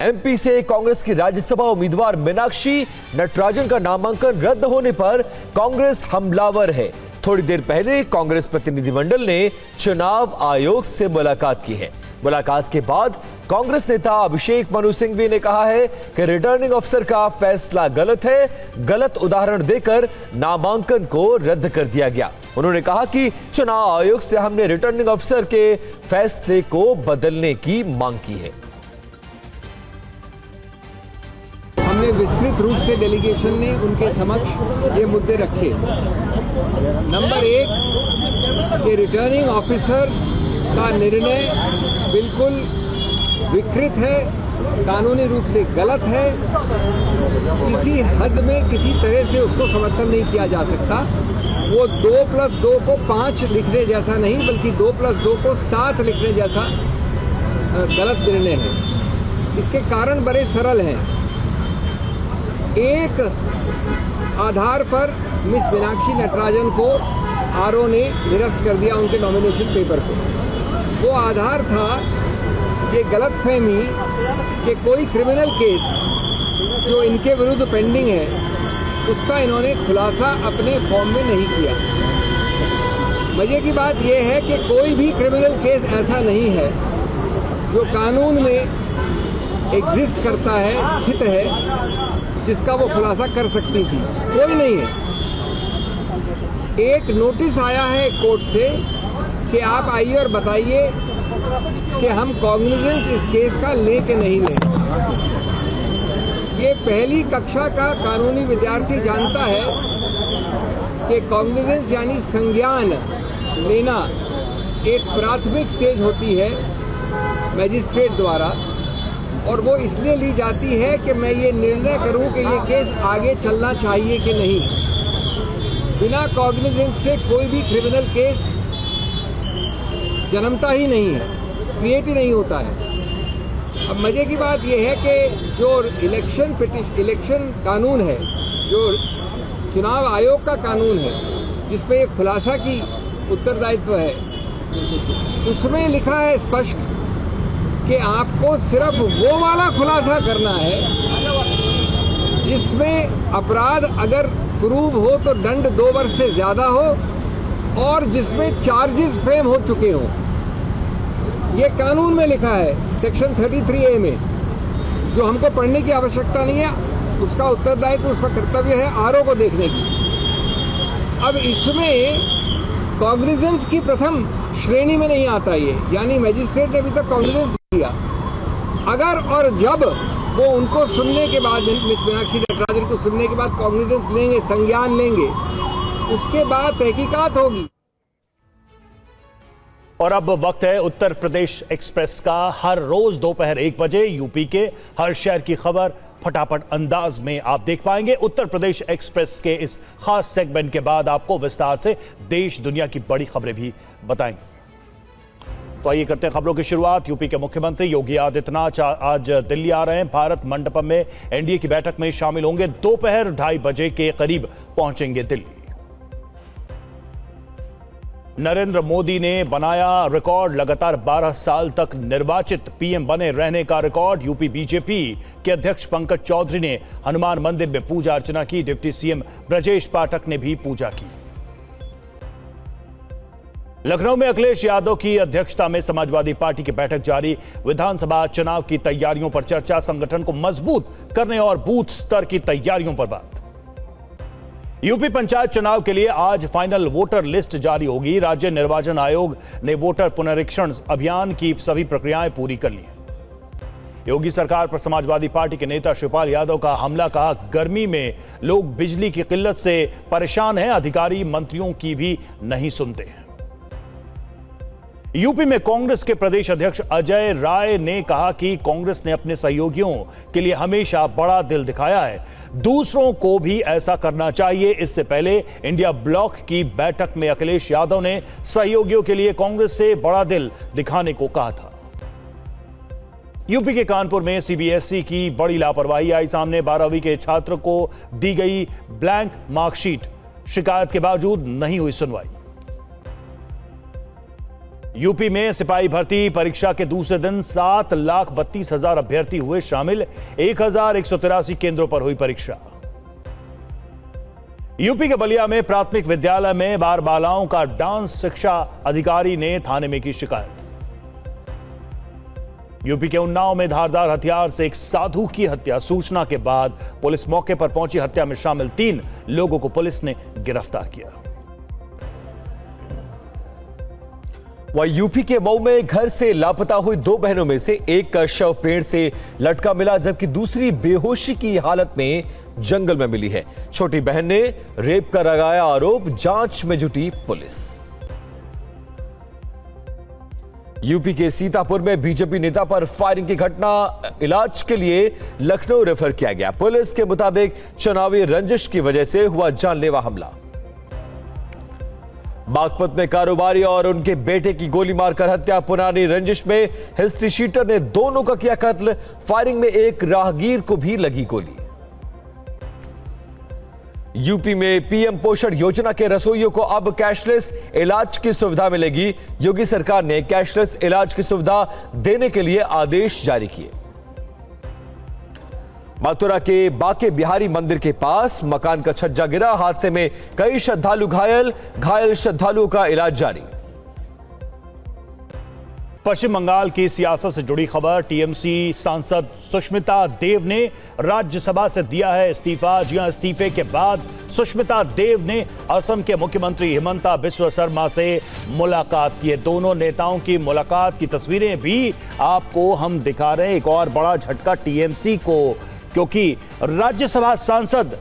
MP से कांग्रेस की राज्यसभा उम्मीदवार मीनाक्षी नटराजन का नामांकन रद्द होने पर कांग्रेस हमलावर है। थोड़ी देर पहले कांग्रेस प्रतिनिधिमंडल ने चुनाव आयोग से मुलाकात की है। मुलाकात के बाद कांग्रेस नेता अभिषेक मनु सिंघवी ने कहा है कि रिटर्निंग अफसर का फैसला गलत है। गलत उदाहरण देकर नामांकन को रद्द कर दिया गया। उन्होंने कहा कि चुनाव आयोग से हमने रिटर्निंग अफसर के फैसले को बदलने की मांग की है। हमने विस्तृत रूप से डेलीगेशन ने उनके समक्ष ये मुद्दे रखे। नंबर 1 कि रिटर्निंग ऑफिसर का निर्णय बिल्कुल विकृत है, कानूनी रूप से गलत है। किसी हद में किसी तरह से उसको समर्थन नहीं किया जा सकता। वो 2+2 को 5 लिखने जैसा नहीं, बल्कि 2+2 को 7 लिखने जैसा गलत निर्णय है। इसके कारण बड़े सरल हैं। एक आधार पर मिस मीनाक्षी नटराजन को आरओ ने निरस्त कर दिया उनके नॉमिनेशन पेपर को। वो आधार था कि गलतफहमी कि कोई क्रिमिनल केस जो इनके विरुद्ध पेंडिंग है उसका इन्होंने खुलासा अपने फॉर्म में नहीं किया। मजे की बात यह है कि कोई भी क्रिमिनल केस ऐसा नहीं है जो कानून में एग्जिस्ट करता है, स्थित है, जिसका वो खुलासा कर सकती थी। कोई नहीं है। एक नोटिस आया है कोर्ट से कि आप आइए और बताइए कि हम कॉग्निजेंस इस केस का लें कि नहीं लें। ये पहली कक्षा का कानूनी विद्यार्थी जानता है कि कॉग्निजेंस यानी संज्ञान लेना एक प्राथमिक स्टेज होती है मैजिस्ट्रेट द्वारा, और वो इसलिए ली जाती है कि मैं ये निर्णय करूं कि ये केस आगे चलना चाहिए कि नहीं। बिना कॉग्निजेंस के कोई भी क्रिमिनल केस जन्मता ही नहीं है, क्रिएट ही नहीं होता है। अब मजे की बात यह है कि जो इलेक्शन कानून है, जो चुनाव आयोग का कानून है, जिसपे एक खुलासा की उत्तरदायित्व है, उसमें लिखा है स्पष्ट कि आपको सिर्फ वो वाला खुलासा करना है जिसमें अपराध अगर प्रूव हो तो दंड 2 वर्ष से ज्यादा हो और जिसमें चार्जेस फ्रेम हो चुके हों। ये कानून में लिखा है सेक्शन 33A में, जो हमको पढ़ने की आवश्यकता नहीं है। उसका उत्तरदायित्व, उसका कर्तव्य है आरओ को देखने की। अब इसमें कॉग्निजेंस की प्रथम श्रेणी में नहीं आता ये, यानी मैजिस्ट्रेट ने अभी तक कॉग्निजेंस दिया। अगर और जब वो उनको सुनने के बाद, मिस मीनाक्षी नटराजन को सुनने के बाद कॉग्निजेंस लेंगे, संज्ञान लेंगे, उसके बाद तहकीकात होगी। और अब वक्त है उत्तर प्रदेश एक्सप्रेस का। हर रोज दोपहर 1 बजे यूपी के हर शहर की खबर फटाफट अंदाज में आप देख पाएंगे। उत्तर प्रदेश एक्सप्रेस के इस खास सेगमेंट के बाद आपको विस्तार से देश दुनिया की बड़ी खबरें भी बताएंगे। तो आइए करते हैं खबरों की शुरुआत। यूपी के मुख्यमंत्री योगी आदित्यनाथ आज दिल्ली आ रहे हैं। भारत मंडपम में एनडीए की बैठक में शामिल होंगे। दोपहर 2:30 बजे के करीब पहुंचेंगे दिल्ली। नरेंद्र मोदी ने बनाया रिकॉर्ड, लगातार 12 साल तक निर्वाचित पीएम बने रहने का रिकॉर्ड। यूपी बीजेपी के अध्यक्ष पंकज चौधरी ने हनुमान मंदिर में पूजा अर्चना की। डिप्टी सीएम ब्रजेश पाठक ने भी पूजा की। लखनऊ में अखिलेश यादव की अध्यक्षता में समाजवादी पार्टी की बैठक जारी। विधानसभा चुनाव की तैयारियों पर चर्चा, संगठन को मजबूत करने और बूथ स्तर की तैयारियों पर बात। यूपी पंचायत चुनाव के लिए आज फाइनल वोटर लिस्ट जारी होगी। राज्य निर्वाचन आयोग ने वोटर पुनरीक्षण अभियान की सभी प्रक्रियाएं पूरी कर ली हैं। योगी सरकार पर समाजवादी पार्टी के नेता शिवपाल यादव का हमला, कहा गर्मी में लोग बिजली की किल्लत से परेशान हैं, अधिकारी मंत्रियों की भी नहीं सुनते हैं। यूपी में कांग्रेस के प्रदेश अध्यक्ष अजय राय ने कहा कि कांग्रेस ने अपने सहयोगियों के लिए हमेशा बड़ा दिल दिखाया है, दूसरों को भी ऐसा करना चाहिए। इससे पहले इंडिया ब्लॉक की बैठक में अखिलेश यादव ने सहयोगियों के लिए कांग्रेस से बड़ा दिल दिखाने को कहा था। यूपी के कानपुर में सीबीएसई की बड़ी लापरवाही आई सामने। 12वीं के छात्र को दी गई ब्लैंक मार्कशीट, शिकायत के बावजूद नहीं हुई सुनवाई। यूपी में सिपाही भर्ती परीक्षा के दूसरे दिन 7,32,000 अभ्यर्थी हुए शामिल। 1,183 केंद्रों पर हुई परीक्षा। यूपी के बलिया में प्राथमिक विद्यालय में बाल बालाओं का डांस, शिक्षा अधिकारी ने थाने में की शिकायत। यूपी के उन्नाव में धारदार हथियार से एक साधु की हत्या। सूचना के बाद पुलिस मौके पर पहुंची। हत्या में शामिल 3 लोगों को पुलिस ने गिरफ्तार किया। वह यूपी के मऊ में घर से लापता हुई 2 बहनों में से एक का शव पेड़ से लटका मिला, जबकि दूसरी बेहोशी की हालत में जंगल में मिली है। छोटी बहन ने रेप का लगाया आरोप। जांच में जुटी पुलिस। यूपी के सीतापुर में बीजेपी नेता पर फायरिंग की घटना। इलाज के लिए लखनऊ रेफर किया गया। पुलिस के मुताबिक चुनावी रंजिश की वजह से हुआ जानलेवा हमला। बागपत में कारोबारी और उनके बेटे की गोली मारकर हत्या। पुरानी रंजिश में हिस्ट्री शीटर ने दोनों का किया कत्ल। फायरिंग में एक राहगीर को भी लगी गोली। यूपी में पीएम पोषण योजना के रसोइयों को अब कैशलेस इलाज की सुविधा मिलेगी। योगी सरकार ने कैशलेस इलाज की सुविधा देने के लिए आदेश जारी किए। मथुरा के बाके बिहारी मंदिर के पास मकान का छज्जा गिरा। हादसे में कई श्रद्धालु घायल श्रद्धालुओं का इलाज जारी। पश्चिम बंगाल की सियासत से जुड़ी खबर। टीएमसी सांसद सुष्मिता देव ने राज्यसभा से दिया है इस्तीफा। जी हां, इस्तीफे के बाद सुष्मिता देव ने असम के मुख्यमंत्री हिमंता बिस्वा शर्मा से मुलाकात की है। दोनों नेताओं की मुलाकात की तस्वीरें भी आपको हम दिखा रहे हैं। एक और बड़ा झटका टीएमसी को, क्योंकि राज्यसभा सांसद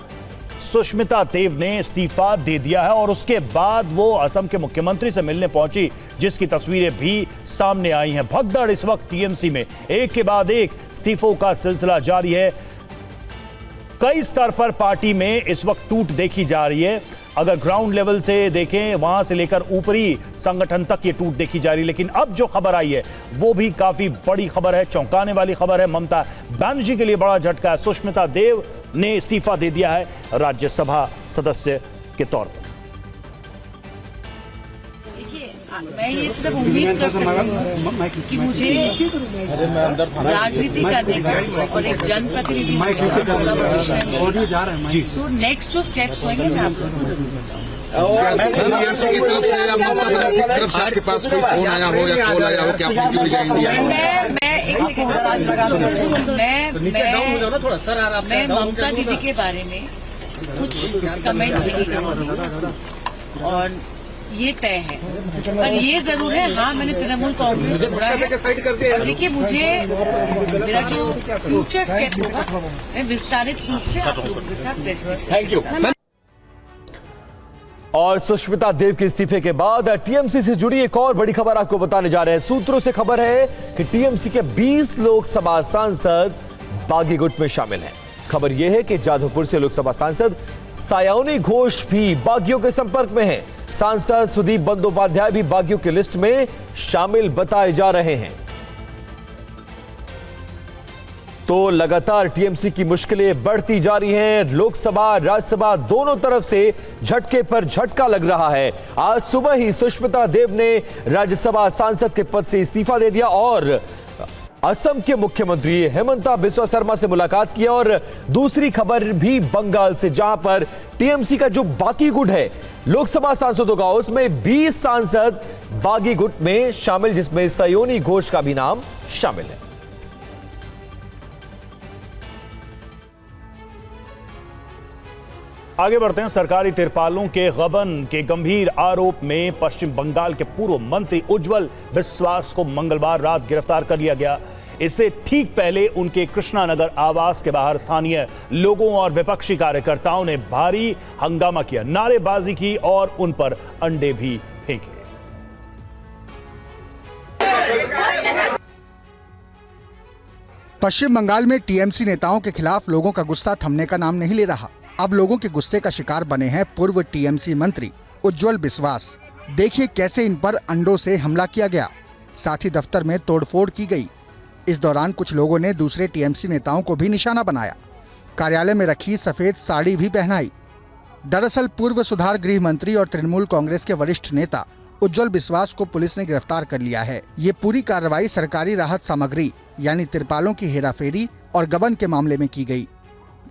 सुष्मिता देव ने इस्तीफा दे दिया है और उसके बाद वो असम के मुख्यमंत्री से मिलने पहुंची, जिसकी तस्वीरें भी सामने आई हैं। भगदड़ इस वक्त टीएमसी में एक के बाद एक इस्तीफों का सिलसिला जारी है। कई स्तर पर पार्टी में इस वक्त टूट देखी जा रही है। अगर ग्राउंड लेवल से देखें, वहां से लेकर ऊपरी संगठन तक ये टूट देखी जा रही है। लेकिन अब जो खबर आई है वो भी काफी बड़ी खबर है, चौंकाने वाली खबर है। ममता बनर्जी के लिए बड़ा झटका है। सुष्मिता देव ने इस्तीफा दे दिया है राज्यसभा सदस्य के तौर पर। मैं ये सिर्फ उम्मीद कर सकती हूँ कि मुझे राजनीति करने का और एक जनप्रतिनिधि सो नेक्स्ट जो स्टेप्स होंगे मैं आपको जरूर आपके पास कोई फोन आया हो या कॉल आया हो कि आप मैं एक सेकंड मैं ममता दीदी के बारे में कुछ कमेंट नहीं करूँगी और ये तय है। पर ये जरूर है, हाँ, मैंने तृणमूल कांग्रेस छोड़ा है। देखिए, मुझे मेरा जो फ्यूचर स्टेप होगा मैं विस्तारित रूप से आप लोगों के साथ प्रेस में। Thank you. और सुष्मिता देव के इस्तीफे के बाद टीएमसी से जुड़ी एक और बड़ी खबर आपको बताने जा रहे हैं। सूत्रों से खबर है कि टीएमसी के 20 लोकसभा सांसद बागी गुट में शामिल हैं। खबर यह है कि जाधवपुर से लोकसभा सांसद सायानी घोष भी बागियों के संपर्क में हैं। सांसद सुदीप बंदोपाध्याय भी बागियों की लिस्ट में शामिल बताए जा रहे हैं। तो लगातार टीएमसी की मुश्किलें बढ़ती जा रही हैं। लोकसभा राज्यसभा दोनों तरफ से झटके पर झटका लग रहा है। आज सुबह ही सुष्मिता देव ने राज्यसभा सांसद के पद से इस्तीफा दे दिया और असम के मुख्यमंत्री हिमंता बिस्वा शर्मा से मुलाकात की। और दूसरी खबर भी बंगाल से, जहां पर टीएमसी का जो बागी गुट है लोकसभा सांसदों का, उसमें 20 सांसद बागी गुट में शामिल, जिसमें सायोनी घोष का भी नाम शामिल है। आगे बढ़ते हैं। सरकारी तिरपालों के गबन के गंभीर आरोप में पश्चिम बंगाल के पूर्व मंत्री उज्जवल बिस्वास को मंगलवार रात गिरफ्तार कर लिया गया। इससे ठीक पहले उनके कृष्णानगर आवास के बाहर स्थानीय लोगों और विपक्षी कार्यकर्ताओं ने भारी हंगामा किया, नारेबाजी की और उन पर अंडे भी फेंके। पश्चिम बंगाल में टीएमसी नेताओं के खिलाफ लोगों का गुस्सा थमने का नाम नहीं ले रहा। अब लोगों के गुस्से का शिकार बने हैं पूर्व टीएमसी मंत्री उज्जवल बिस्वास। देखिए कैसे इन पर अंडों से हमला किया गया, साथ ही दफ्तर में तोड़फोड़ की गई। इस दौरान कुछ लोगों ने दूसरे टीएमसी नेताओं को भी निशाना बनाया। कार्यालय में रखी सफेद साड़ी भी पहनाई। दरअसल पूर्व सुधार गृह मंत्री और तृणमूल कांग्रेस के वरिष्ठ नेता उज्जवल विश्वास को पुलिस ने गिरफ्तार कर लिया है। ये पूरी कार्रवाई सरकारी राहत सामग्री यानी तिरपालों की हेराफेरी और गबन के मामले में की गई।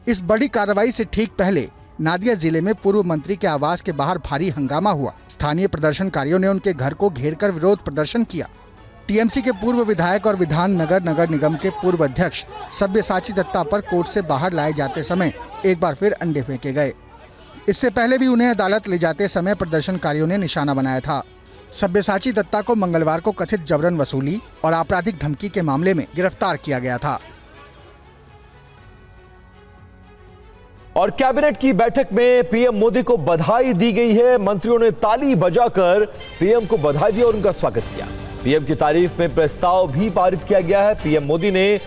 इस बड़ी कार्रवाई से ठीक पहले नादिया जिले में पूर्व मंत्री के आवास के बाहर भारी हंगामा हुआ। स्थानीय प्रदर्शनकारियों ने उनके घर को घेरकर विरोध प्रदर्शन किया। टीएमसी के पूर्व विधायक और विधान नगर निगम के पूर्व अध्यक्ष सब्यसाची दत्ता पर कोर्ट से बाहर लाए जाते समय एक बार फिर अंडे फेंके गए। इससे पहले भी उन्हें अदालत ले जाते समय प्रदर्शनकारियों ने निशाना बनाया था। सब्यसाची दत्ता को मंगलवार को कथित जबरन वसूली और आपराधिक धमकी के मामले में गिरफ्तार किया गया था। और कैबिनेट की बैठक में पीएम मोदी को बधाई दी गई है। मंत्रियों ने ताली बजाकर पीएम को बधाई दी और उनका स्वागत किया। पीएम की तारीफ में प्रस्ताव भी पारित किया गया है। पीएम मोदी ने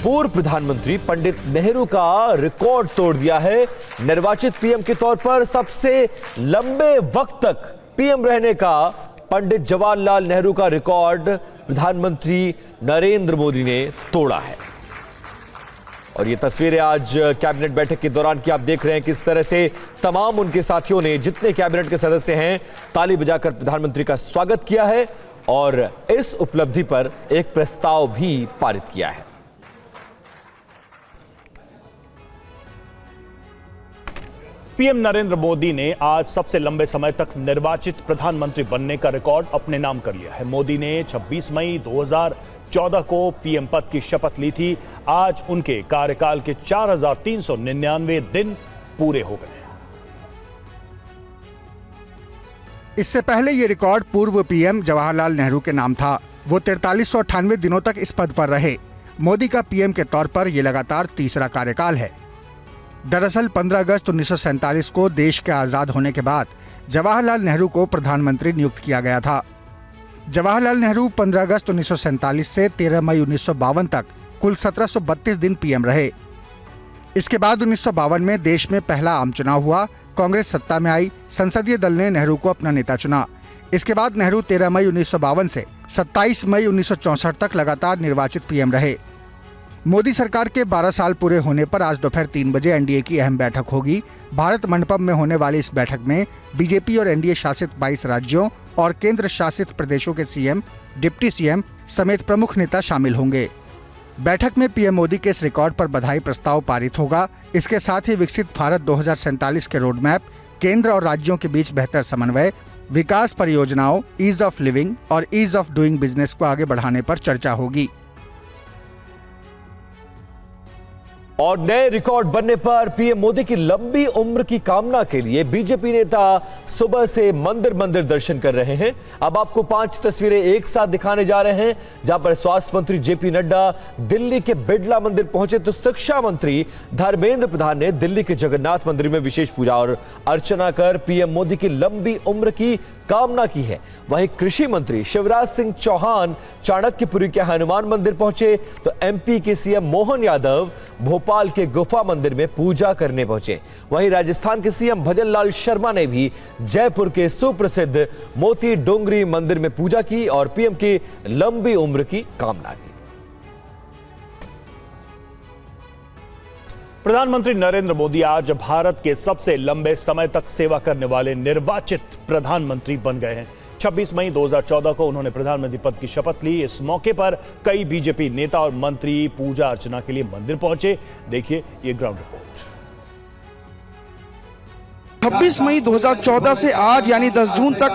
पूर्व प्रधानमंत्री पंडित नेहरू का रिकॉर्ड तोड़ दिया है। निर्वाचित पीएम के तौर पर सबसे लंबे वक्त तक पीएम रहने का पंडित जवाहरलाल नेहरू का रिकॉर्ड प्रधानमंत्री नरेंद्र मोदी ने तोड़ा है। और ये तस्वीरें आज कैबिनेट बैठक के दौरान की आप देख रहे हैं किस तरह से तमाम उनके साथियों ने, जितने कैबिनेट के सदस्य हैं, ताली बजाकर प्रधानमंत्री का स्वागत किया है और इस उपलब्धि पर एक प्रस्ताव भी पारित किया है। पीएम नरेंद्र मोदी ने आज सबसे लंबे समय तक निर्वाचित प्रधानमंत्री बनने का रिकॉर्ड अपने नाम कर लिया है। मोदी ने 26 मई 2014 को पीएम पद की शपथ ली थी। आज उनके कार्यकाल के 4,399 दिन पूरे हो गए। इससे पहले ये रिकॉर्ड पूर्व पीएम जवाहरलाल नेहरू के नाम था। वो 4398 दिनों तक इस पद पर रहे। मोदी का पीएम के तौर पर यह लगातार तीसरा कार्यकाल है। दरअसल 15 अगस्त 1947 को देश के आजाद होने के बाद जवाहरलाल नेहरू को प्रधानमंत्री नियुक्त किया गया था। जवाहरलाल नेहरू 15 अगस्त 1947 से 13 मई 1952 तक कुल 1732 दिन पीएम रहे। इसके बाद 1952 में देश में पहला आम चुनाव हुआ। कांग्रेस सत्ता में आई। संसदीय दल ने नेहरू को अपना नेता चुना। इसके बाद नेहरू 13 मई 1952 से 27 मई 1964 तक लगातार निर्वाचित पीएम रहे। मोदी सरकार के 12 साल पूरे होने पर आज दोपहर 3 बजे एनडीए की अहम बैठक होगी। भारत मंडपम में होने वाली इस बैठक में बीजेपी और एनडीए शासित 22 राज्यों और केंद्र शासित प्रदेशों के सीएम, डिप्टी सीएम समेत प्रमुख नेता शामिल होंगे। बैठक में पीएम मोदी के इस रिकॉर्ड पर बधाई प्रस्ताव पारित होगा। इसके साथ ही विकसित भारत 2047 के रोड मैप, केंद्र और राज्यों के बीच बेहतर समन्वय, विकास परियोजनाओं, ईज ऑफ लिविंग और ईज ऑफ डूइंग बिजनेस को आगे बढ़ाने पर चर्चा होगी। और नए रिकॉर्ड बनने पर पीएम मोदी की लंबी उम्र की कामना के लिए बीजेपी नेता सुबह से मंदिर मंदिर दर्शन कर रहे हैं। अब आपको 5 तस्वीरें एक साथ दिखाने जा रहे हैं, जहां पर स्वास्थ्य मंत्री जेपी नड्डा दिल्ली के बिड़ला मंदिर पहुंचे तो शिक्षा मंत्री धर्मेंद्र प्रधान ने दिल्ली के जगन्नाथ मंदिर में विशेष पूजा और अर्चना कर पीएम मोदी की लंबी उम्र की कामना की है। वहीं कृषि मंत्री शिवराज सिंह चौहान चाणक्यपुरी के हनुमान मंदिर पहुंचे तो एमपी के सीएम मोहन यादव भोपाल के गुफा मंदिर में पूजा करने पहुंचे। वहीं राजस्थान के सीएम भजन लाल शर्मा ने भी जयपुर के सुप्रसिद्ध मोती डोंगरी मंदिर में पूजा की और पीएम की लंबी उम्र की कामना की। प्रधानमंत्री नरेंद्र मोदी आज भारत के सबसे लंबे समय तक सेवा करने वाले निर्वाचित प्रधानमंत्री बन गए हैं। 26 मई 2014 को उन्होंने प्रधानमंत्री पद की शपथ ली। इस मौके पर कई बीजेपी नेता और मंत्री पूजा अर्चना के लिए मंदिर पहुंचे। देखिए ये ग्राउंड रिपोर्ट। 26 मई 2014 से आज यानी 10 जून तक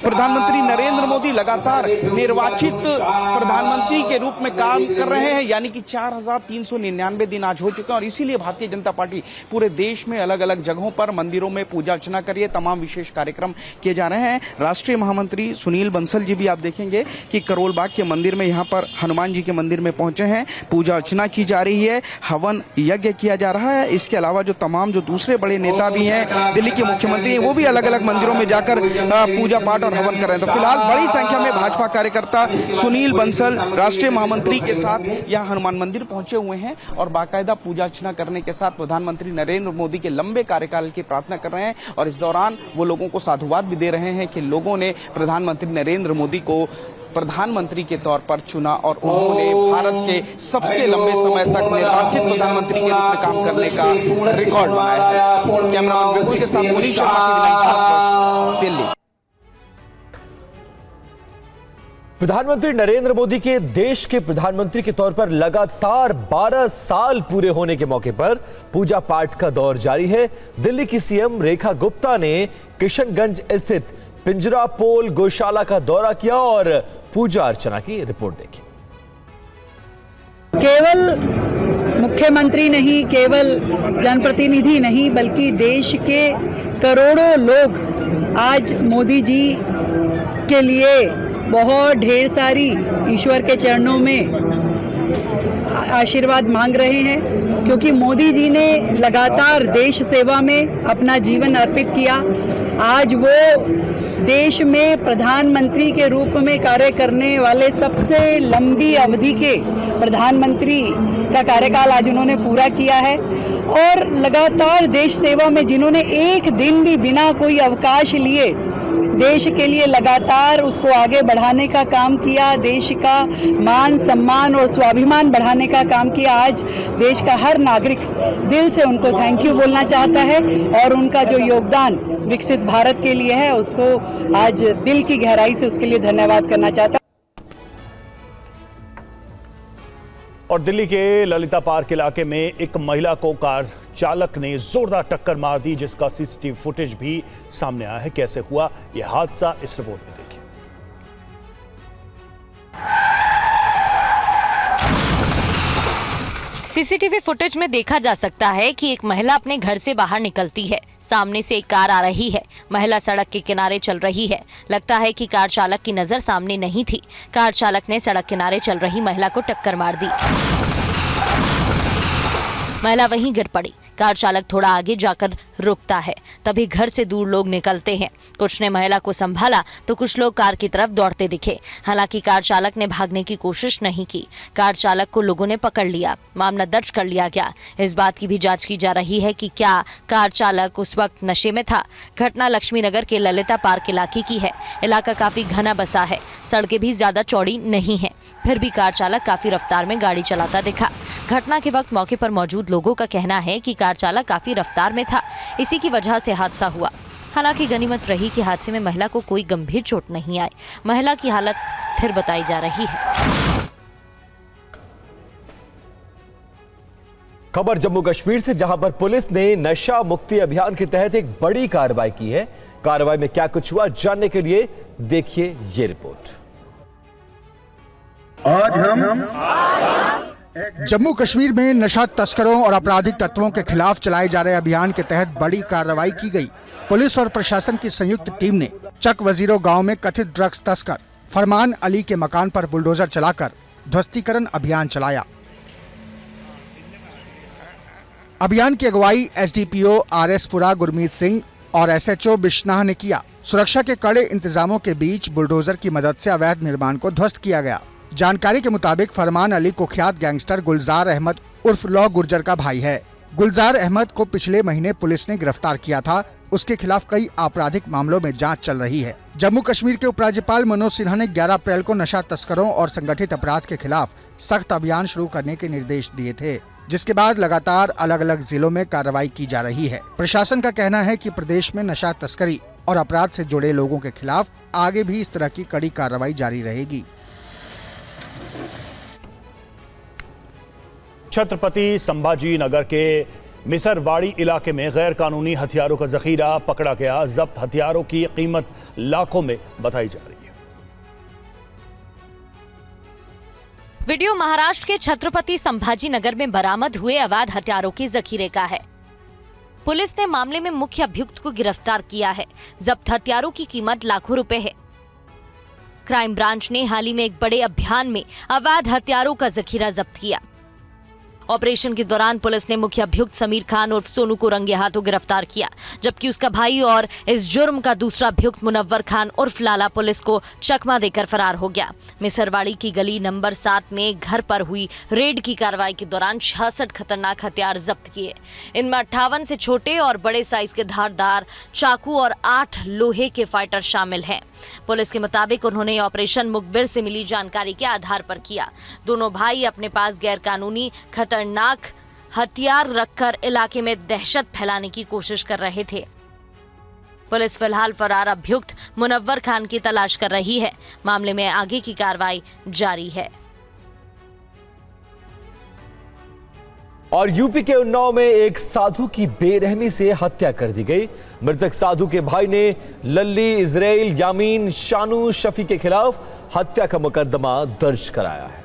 प्रधानमंत्री नरेंद्र मोदी लगातार निर्वाचित प्रधानमंत्री के रूप में काम कर रहे हैं, यानी कि 4,399 दिन आज हो चुके हैं। और इसीलिए भारतीय जनता पार्टी पूरे देश में अलग अलग जगहों पर मंदिरों में पूजा अर्चना कर रही है। तमाम विशेष कार्यक्रम किए जा रहे हैं। राष्ट्रीय महामंत्री सुनील बंसल जी भी आप देखेंगे कि करोल बाग के मंदिर में यहाँ पर हनुमान जी के मंदिर में पहुंचे हैं। पूजा अर्चना की जा रही है, हवन यज्ञ किया जा रहा है। इसके अलावा जो तमाम जो दूसरे बड़े नेता भी हैं, दिल्ली के मुख्यमंत्री हैं, वो भी अलग अलग मंदिरों में जाकर पूजा पाठ और हवन कर रहे हैं। तो फिलहाल बड़ी संख्या में भाजपा कार्यकर्ता सुनील बंसल राष्ट्रीय महामंत्री के साथ यहाँ हनुमान मंदिर पहुंचे हुए हैं और बाकायदा पूजा अर्चना करने के साथ प्रधानमंत्री नरेंद्र मोदी के लंबे कार्यकाल की प्रार्थना कर रहे हैं। और इस दौरान वो लोगों को साधुवाद भी दे रहे हैं कि लोगों ने प्रधानमंत्री नरेंद्र मोदी को प्रधानमंत्री के तौर पर चुना और उन्होंने भारत के सबसे लंबे समय तक निर्वाचित प्रधानमंत्री के रूप में काम करने का रिकॉर्ड बनाया है। कैमरामैन बिल्कुल के साथ मुनीश शर्मा, दिल्ली। प्रधानमंत्री नरेंद्र मोदी के देश के प्रधानमंत्री के तौर पर लगातार 12 साल पूरे होने के मौके पर पूजा पाठ का दौर जारी है। दिल्ली की सीएम रेखा गुप्ता ने किशनगंज स्थित पिंजरापोल गौशाला का दौरा किया और पूजा अर्चना की रिपोर्ट देखी। केवल मुख्यमंत्री नहीं, केवल जनप्रतिनिधि नहीं, बल्कि देश के करोड़ों लोग आज मोदी जी के लिए बहुत ढेर सारी ईश्वर के चरणों में आशीर्वाद मांग रहे हैं, क्योंकि मोदी जी ने लगातार देश सेवा में अपना जीवन अर्पित किया। आज वो देश में प्रधानमंत्री के रूप में कार्य करने वाले सबसे लंबी अवधि के प्रधानमंत्री का कार्यकाल आज उन्होंने पूरा किया है और लगातार देश सेवा में जिन्होंने एक दिन भी बिना कोई अवकाश लिए देश के लिए लगातार उसको आगे बढ़ाने का काम किया, देश का मान सम्मान और स्वाभिमान बढ़ाने का काम किया। आज देश का हर नागरिक दिल से उनको थैंक यू बोलना चाहता है और उनका जो योगदान विकसित भारत के लिए है उसको आज दिल की गहराई से उसके लिए धन्यवाद करना चाहता है। और दिल्ली के ललिता पार्क इलाके में एक महिला को कार चालक ने जोरदार टक्कर मार दी, जिसका सीसीटीवी फुटेज भी सामने आया है। कैसे हुआ यह हादसा, इस रिपोर्ट में देखिए। सीसीटीवी फुटेज में देखा जा सकता है कि एक महिला अपने घर से बाहर निकलती है। सामने से एक कार आ रही है। महिला सड़क के किनारे चल रही है। लगता है कि कार चालक की नजर सामने नहीं थी। कार चालक ने सड़क किनारे चल रही महिला को टक्कर मार दी। महिला वहीं गिर पड़ी। कार चालक थोड़ा आगे जाकर रुकता है, तभी घर से दूर लोग निकलते हैं। कुछ ने महिला को संभाला तो कुछ लोग कार की तरफ दौड़ते दिखे। हालांकि कार चालक ने भागने की कोशिश नहीं की। कार चालक को लोगों ने पकड़ लिया। मामला दर्ज कर लिया गया। इस बात की भी जांच की जा रही है कि क्या कार चालक उस वक्त नशे में था। घटना लक्ष्मी नगर के ललिता पार्क इलाके की है। इलाका काफी घना बसा है। सड़कें भी ज्यादा चौड़ी नहीं है, फिर भी कार चालक काफी रफ्तार में गाड़ी चलाता दिखा। घटना के वक्त मौके पर मौजूद लोगों का कहना है कि कार चालक काफी रफ्तार में था, इसी की वजह से हादसा हुआ। हालांकि गनीमत रही कि हादसे में महिला को कोई गंभीर चोट नहीं आई। महिला की हालत स्थिर बताई जा रही है। खबर जम्मू कश्मीर से, जहां पर पुलिस ने नशा मुक्ति अभियान के तहत एक बड़ी कार्रवाई की है। कार्रवाई में क्या कुछ हुआ, जानने के लिए देखिए ये रिपोर्ट। आज हम जम्मू कश्मीर में नशा तस्करों और आपराधिक तत्वों के खिलाफ चलाए जा रहे अभियान के तहत बड़ी कार्रवाई की गई। पुलिस और प्रशासन की संयुक्त टीम ने चक वजीरो गांव में कथित ड्रग्स तस्कर फरमान अली के मकान पर बुलडोजर चलाकर ध्वस्तीकरण अभियान चलाया। अभियान की अगुवाई एसडीपीओ आरएस पुरा गुरमीत सिंह और एसएचओ बिश्नाह ने किया। सुरक्षा के कड़े इंतजामों के बीच बुलडोजर की मदद से अवैध निर्माण को ध्वस्त किया गया। जानकारी के मुताबिक फरमान अली कुख्यात गैंगस्टर गुलजार अहमद उर्फ लॉ गुर्जर का भाई है। गुलजार अहमद को पिछले महीने पुलिस ने गिरफ्तार किया था। उसके खिलाफ कई आपराधिक मामलों में जांच चल रही है। जम्मू कश्मीर के उपराज्यपाल मनोज सिन्हा ने 11 अप्रैल को नशा तस्करों और संगठित अपराध के खिलाफ सख्त अभियान शुरू करने के निर्देश दिए थे, जिसके बाद लगातार अलग अलग जिलों में कार्रवाई की जा रही है। प्रशासन का कहना है कि प्रदेश में नशा तस्करी और अपराध से जुड़े लोगों के खिलाफ आगे भी इस तरह की कड़ी कार्रवाई जारी रहेगी। छत्रपति संभाजी नगर के मिसरवाड़ी इलाके में गैर कानूनी हथियारों का जखीरा पकड़ा गया। जब्त हथियारों की कीमत लाखों में बताई जा रही है। वीडियो महाराष्ट्र के छत्रपति संभाजी नगर में बरामद हुए अवैध हथियारों के जखीरे का है। पुलिस ने मामले में मुख्य अभियुक्त को गिरफ्तार किया है। जब्त हथियारों की कीमत लाखों रुपए है। क्राइम ब्रांच ने हाल ही में एक बड़े अभियान में अवैध हथियारों का जखीरा जब्त किया। ऑपरेशन के दौरान पुलिस ने मुख्य अभियुक्त समीर खान उर्फ सोनू को रंगे हाथों गिरफ्तार किया, जबकि उसका भाई और इस जुर्म का दूसरा अभियुक्त मुनव्वर खान उर्फ लाला पुलिस को चकमा देकर फरार हो गया। मिसरवाड़ी की गली नंबर 7 में घर पर हुई रेड की कार्रवाई के दौरान 66 खतरनाक हथियार जब्त किए। इनमें 58 से छोटे और बड़े साइज के धारदार चाकू और 8 लोहे के फाइटर शामिल हैं। पुलिस के मुताबिक उन्होंने ऑपरेशन मुखबिर से मिली जानकारी के आधार पर किया। दोनों भाई अपने पास गैर कानूनी खतरनाक हथियार रखकर इलाके में दहशत फैलाने की कोशिश कर रहे थे। पुलिस फिलहाल फरार अभियुक्त मुनव्वर खान की तलाश कर रही है। मामले में आगे की कार्रवाई जारी है। और यूपी के उन्नाव में एक साधु की बेरहमी से हत्या कर दी गई। मृतक साधु के भाई ने लल्ली, इजराइल, यामीन, शानू शफी के खिलाफ हत्या का मुकदमा दर्ज कराया है।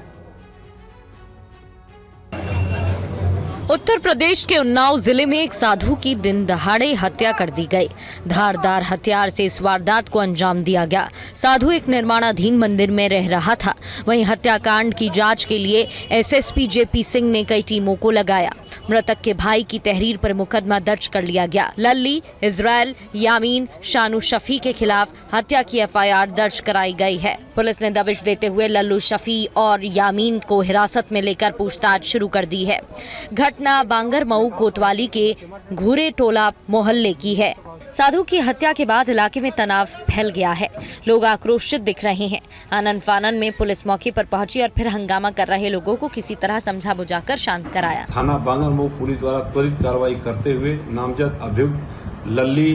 उत्तर प्रदेश के उन्नाव जिले में एक साधु की दिन दहाड़े हत्या कर दी गई। धारदार हथियार से इस वारदात को अंजाम दिया गया। साधु एक निर्माणाधीन मंदिर में रह रहा था। वहीं हत्याकांड की जांच के लिए एसएसपी जेपी सिंह ने कई टीमों को लगाया। मृतक के भाई की तहरीर पर मुकदमा दर्ज कर लिया गया। लल्ली, इजराइल, यामीन, शानू शफी के खिलाफ हत्या की एफआईआर दर्ज कराई गई है। पुलिस ने दबिश देते हुए लल्लू, शफी और यामीन को हिरासत में लेकर पूछताछ शुरू कर दी है। घटना बांगरमऊ कोतवाली के घूरे टोला मोहल्ले की है। साधु की हत्या के बाद इलाके में तनाव फैल गया है। लोग आक्रोशित दिख रहे हैं। आनन फानन में पुलिस मौके पर पहुंची और फिर हंगामा कर रहे लोगों को किसी तरह समझा बुझाकर शांत कराया। थाना बांगरमऊ पुलिस द्वारा त्वरित कार्रवाई करते हुए नामजद अभियुक्त लल्ली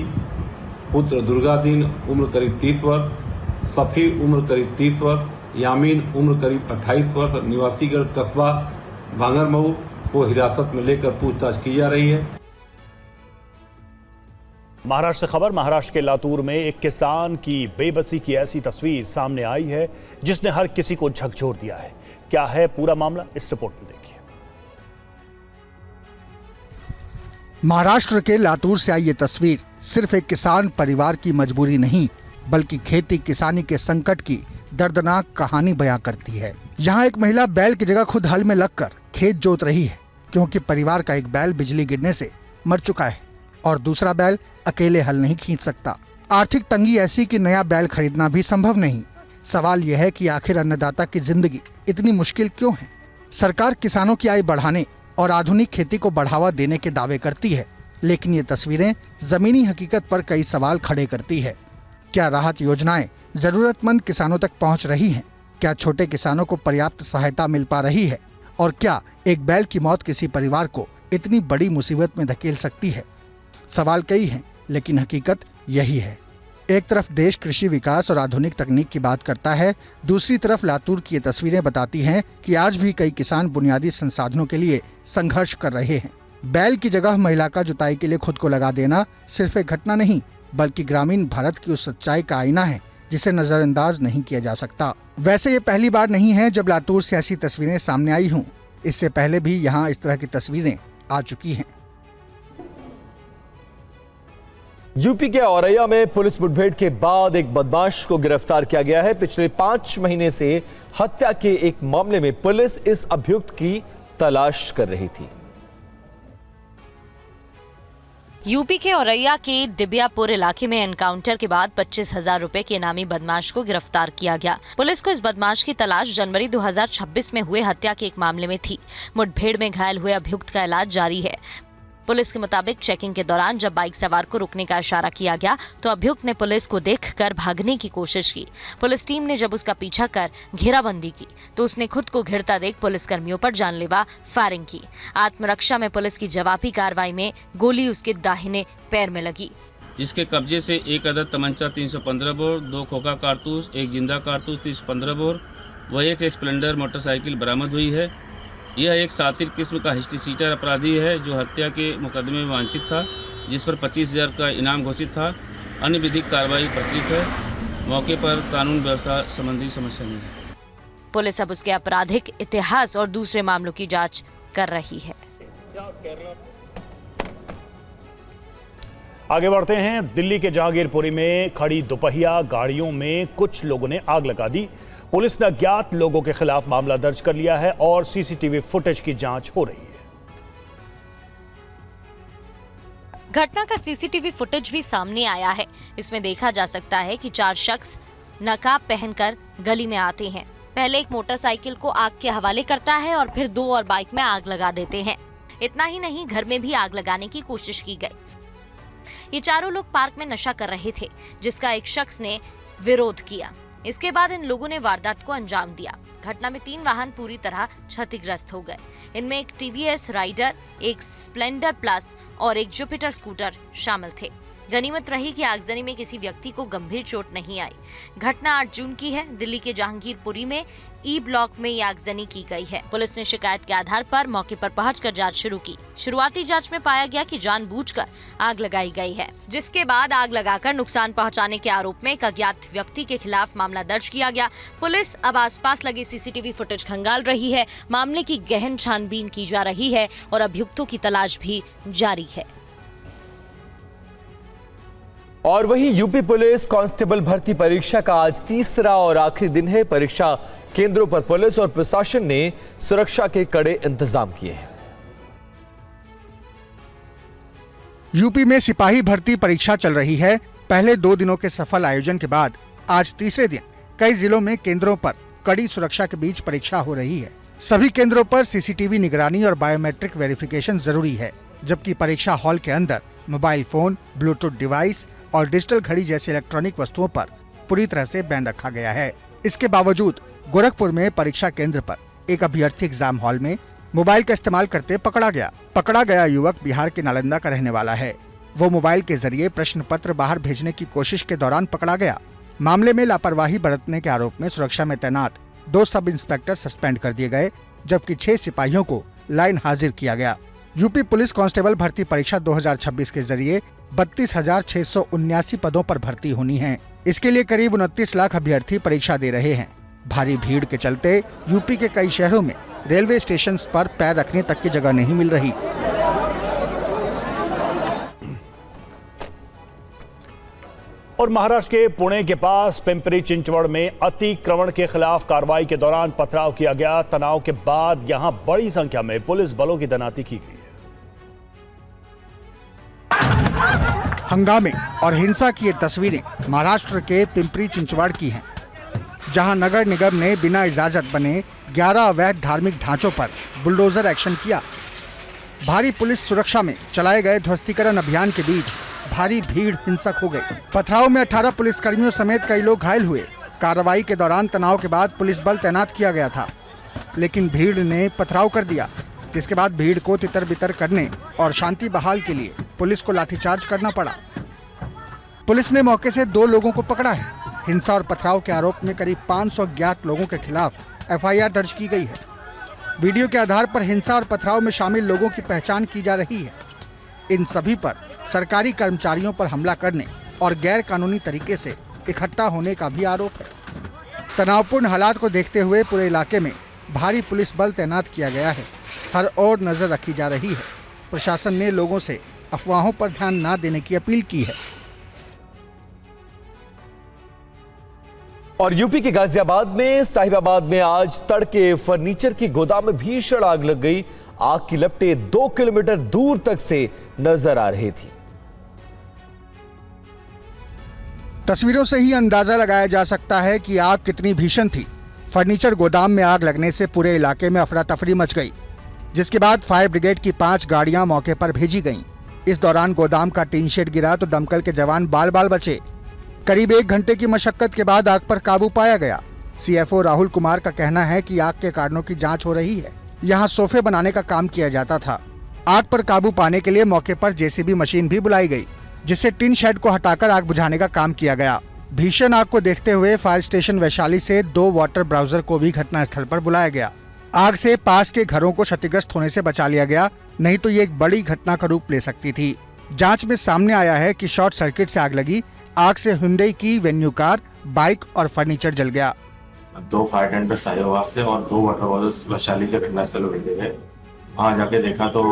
पुत्र दुर्गादीन उम्र करीब 30 वर्ष, सफी उम्र करीब 30 वर्ष, यामीन उम्र करीब 28 वर्ष निवासीगढ़ कस्बा बांगरमऊ को हिरासत में लेकर पूछताछ की जा रही है। महाराष्ट्र से खबर। महाराष्ट्र के लातूर में एक किसान की बेबसी की ऐसी तस्वीर सामने आई है जिसने हर किसी को झकझोर दिया है। क्या है पूरा मामला, इस रिपोर्ट में देखिए। महाराष्ट्र के लातूर से आई ये तस्वीर सिर्फ एक किसान परिवार की मजबूरी नहीं, बल्कि खेती किसानी के संकट की दर्दनाक कहानी बयां करती है। यहाँ एक महिला बैल की जगह खुद हल में लगकर खेत जोत रही है, क्योंकि परिवार का एक बैल बिजली गिरने से मर चुका है और दूसरा बैल अकेले हल नहीं खींच सकता। आर्थिक तंगी ऐसी कि नया बैल खरीदना भी संभव नहीं। सवाल यह है कि आखिर अन्नदाता की जिंदगी इतनी मुश्किल क्यों है? सरकार किसानों की आय बढ़ाने और आधुनिक खेती को बढ़ावा देने के दावे करती है, लेकिन ये तस्वीरें जमीनी हकीकत पर कई सवाल खड़े करती है। क्या राहत योजनाएं जरूरतमंद किसानों तक पहुंच रही हैं? क्या छोटे किसानों को पर्याप्त सहायता मिल पा रही है? और क्या एक बैल की मौत किसी परिवार को इतनी बड़ी मुसीबत में धकेल सकती है? सवाल कई हैं, लेकिन हकीकत यही है। एक तरफ देश कृषि विकास और आधुनिक तकनीक की बात करता है, दूसरी तरफ लातूर की ये तस्वीरें बताती हैं कि आज भी कई किसान बुनियादी संसाधनों के लिए संघर्ष कर रहे हैं। बैल की जगह महिला का जुताई के लिए खुद को लगा देना सिर्फ एक घटना नहीं, बल्कि ग्रामीण भारत की उस सच्चाई का आईना है जिसे नजरअंदाज नहीं किया जा सकता। वैसे ये पहली बार नहीं है जब लातूर से ऐसी तस्वीरें सामने आई हों। इससे पहले भी यहाँ इस तरह की तस्वीरें आ चुकी हैं। यूपी के औरैया में पुलिस मुठभेड़ के बाद एक बदमाश को गिरफ्तार किया गया है। पिछले 5 महीने से हत्या के एक मामले में पुलिस इस अभियुक्त की तलाश कर रही थी। यूपी के औरैया के दिबियापुर इलाके में एनकाउंटर के बाद 25,000 रुपए के इनामी बदमाश को गिरफ्तार किया गया। पुलिस को इस बदमाश की तलाश जनवरी 2026 में हुए हत्या के एक मामले में थी। मुठभेड़ में घायल हुए अभियुक्त का इलाज जारी है। पुलिस के मुताबिक चेकिंग के दौरान जब बाइक सवार को रुकने का इशारा किया गया तो अभियुक्त ने पुलिस को देखकर भागने की कोशिश की। पुलिस टीम ने जब उसका पीछा कर घेराबंदी की तो उसने खुद को घिरता देख पुलिसकर्मियों पर जानलेवा फायरिंग की। आत्मरक्षा में पुलिस की जवाबी कार्रवाई में गोली उसके दाहिने पैर में लगी। जिसके कब्जे से एक अदद तमंचा 315 बोर, 2 खोखा कारतूस, एक जिंदा कारतूस 315 बोर व एक स्प्लेंडर मोटरसाइकिल बरामद हुई है। यह एक सातिर किस्म का हिस्ट्री सीटर अपराधी है जो हत्या के मुकदमे में वांछित था, जिस पर 25,000 का इनाम घोषित था। अन्य विधिक कार्रवाई प्रचलित है। मौके पर कानून व्यवस्था संबंधी समस्या नहीं है। पुलिस अब उसके आपराधिक इतिहास और दूसरे मामलों की जांच कर रही है। आगे बढ़ते हैं। दिल्ली के जहांगीरपुरी में खड़ी दोपहिया गाड़ियों में कुछ लोगों ने आग लगा दी। पुलिस ने अज्ञात लोगों के खिलाफ मामला दर्ज कर लिया है और सीसीटीवी फुटेज की जांच हो रही है। घटना का सीसीटीवी फुटेज भी सामने आया है। इसमें देखा जा सकता है कि 4 शख्स नकाब पहनकर गली में आते हैं। पहले एक मोटरसाइकिल को आग के हवाले करता है और फिर 2 और बाइक में आग लगा देते हैं। इतना ही नहीं, घर में भी आग लगाने की कोशिश की गई। ये चारों लोग पार्क में नशा कर रहे थे, जिसका एक शख्स ने विरोध किया। इसके बाद इन लोगों ने वारदात को अंजाम दिया। घटना में 3 वाहन पूरी तरह क्षतिग्रस्त हो गए। इनमें एक टीवीएस राइडर, एक स्प्लेंडर प्लस और एक जुपिटर स्कूटर शामिल थे। गनीमत रही कि आगजनी में किसी व्यक्ति को गंभीर चोट नहीं आई। घटना 8 जून की है। दिल्ली के जहांगीरपुरी में ई ब्लॉक में ये आगजनी की गई है। पुलिस ने शिकायत के आधार पर मौके पर पहुंचकर जांच शुरू की। शुरुआती जांच में पाया गया कि जानबूझकर आग लगाई गई है, जिसके बाद आग लगाकर नुकसान पहुंचाने के आरोप में एक अज्ञात व्यक्ति के खिलाफ मामला दर्ज किया गया। पुलिस अब आसपास लगी सीसीटीवी फुटेज खंगाल रही है। मामले की गहन छानबीन की जा रही है और अभियुक्तों की तलाश भी जारी है। और वहीं यूपी पुलिस कांस्टेबल भर्ती परीक्षा का आज तीसरा और आखिरी दिन है। परीक्षा केंद्रों पर पुलिस और प्रशासन ने सुरक्षा के कड़े इंतजाम किए हैं। यूपी में सिपाही भर्ती परीक्षा चल रही है। पहले 2 दिनों के सफल आयोजन के बाद आज तीसरे दिन कई जिलों में केंद्रों पर कड़ी सुरक्षा के बीच परीक्षा हो रही है। सभी केंद्रों पर सीसीटीवी निगरानी और बायोमेट्रिक वेरिफिकेशन जरूरी है, जबकि परीक्षा हॉल के अंदर मोबाइल फोन, ब्लूटूथ डिवाइस और डिजिटल घड़ी जैसी इलेक्ट्रॉनिक वस्तुओं पर पूरी तरह से बैन रखा गया है। इसके बावजूद गोरखपुर में परीक्षा केंद्र पर एक अभ्यर्थी एग्जाम हॉल में मोबाइल का इस्तेमाल करते पकड़ा गया। पकड़ा गया युवक बिहार के नालंदा का रहने वाला है। वो मोबाइल के जरिए प्रश्न पत्र बाहर भेजने की कोशिश के दौरान पकड़ा गया। मामले में लापरवाही बरतने के आरोप में सुरक्षा में तैनात 2 सब इंस्पेक्टर सस्पेंड कर दिए गए, जबकि 6 सिपाहियों को लाइन हाजिर किया गया। यूपी पुलिस कांस्टेबल भर्ती परीक्षा 2026 के जरिए 32,679 पदों पर भर्ती होनी है। इसके लिए करीब 29 लाख अभ्यर्थी परीक्षा दे रहे हैं। भारी भीड़ के चलते यूपी के कई शहरों में रेलवे स्टेशन पर पैर रखने तक की जगह नहीं मिल रही। और महाराष्ट्र के पुणे के पास पिंपरी चिंचवड़ में अतिक्रमण के खिलाफ कार्रवाई के दौरान पथराव किया गया। तनाव के बाद यहां बड़ी संख्या में पुलिस बलों की तैनाती की गई है। हंगामे और हिंसा की ये तस्वीरें महाराष्ट्र के पिंपरी चिंचवड़ की हैं, जहां नगर निगम ने बिना इजाजत बने 11 अवैध धार्मिक ढांचों पर बुलडोजर एक्शन किया। भारी पुलिस सुरक्षा में चलाए गए ध्वस्तीकरण अभियान के बीच भारी भीड़ हिंसक हो गई। पथराव में 18 पुलिसकर्मियों समेत कई लोग घायल हुए। कार्रवाई के दौरान तनाव के बाद पुलिस बल तैनात किया गया था, लेकिन भीड़ ने पथराव कर दिया, जिसके बाद भीड़ को तितर बितर करने और शांति बहाल के लिए पुलिस को लाठीचार्ज करना पड़ा। पुलिस ने मौके से 2 लोगों को पकड़ा है। हिंसा और पथराव के आरोप में करीब 500 अज्ञात लोगों के खिलाफ एफआईआर दर्ज की गई है। वीडियो के आधार पर हिंसा और पथराव में शामिल लोगों की पहचान की जा रही है। इन सभी पर सरकारी कर्मचारियों पर हमला करने और गैर कानूनी तरीके से इकट्ठा होने का भी आरोप है। तनावपूर्ण हालात को देखते हुए पूरे इलाके में भारी पुलिस बल तैनात किया गया है। हर ओर नजर रखी जा रही है। प्रशासन ने लोगों से अफवाहों पर ध्यान न देने की अपील की है। और यूपी के गाजियाबाद में साहिबाबाद में आज तड़के फर्नीचर की गोदाम में भीषण आग लग गई। आग की लपटें 2 किलोमीटर दूर तक से नजर आ रही थी। तस्वीरों से ही अंदाजा लगाया जा सकता है कि आग कितनी भीषण थी। फर्नीचर गोदाम में आग लगने से पूरे इलाके में अफरा तफरी मच गई, जिसके बाद फायर ब्रिगेड की 5 गाड़ियां मौके पर भेजी गईं। इस दौरान गोदाम का टीन शेड गिरा तो दमकल के जवान बाल बाल बचे। करीब 1 घंटे की मशक्कत के बाद आग पर काबू पाया गया। सीएफओ राहुल कुमार का कहना है कि आग के कारणों की जांच हो रही है। यहाँ सोफे बनाने का काम किया जाता था। आग पर काबू पाने के लिए मौके पर जेसीबी मशीन भी बुलाई गई, जिससे टिन शेड को हटाकर आग बुझाने का काम किया गया। भीषण आग को देखते हुए फायर स्टेशन वैशाली से 2 वाटर ब्राउजर को भी घटनास्थल पर बुलाया गया। आग से पास के घरों को क्षतिग्रस्त होने से बचा लिया गया, नहीं तो ये एक बड़ी घटना का रूप ले सकती थी। जांच में सामने आया है कि शॉर्ट सर्किट से आग लगी। आग से हुंडई की वेन्यू कार, बाइक और फर्नीचर जल गया। 2 फायर टेंडर साहिबाबाद से और 2 वाटर ब्राउजर्स वैशाली से घटनास्थल पर भेजे गए। वहाँ जाके देखा तो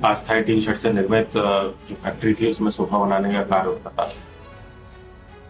अस्थायी टीन शेड से निर्मित जो फैक्ट्री थी उसमें सोफा बनाने का कार्य होता था।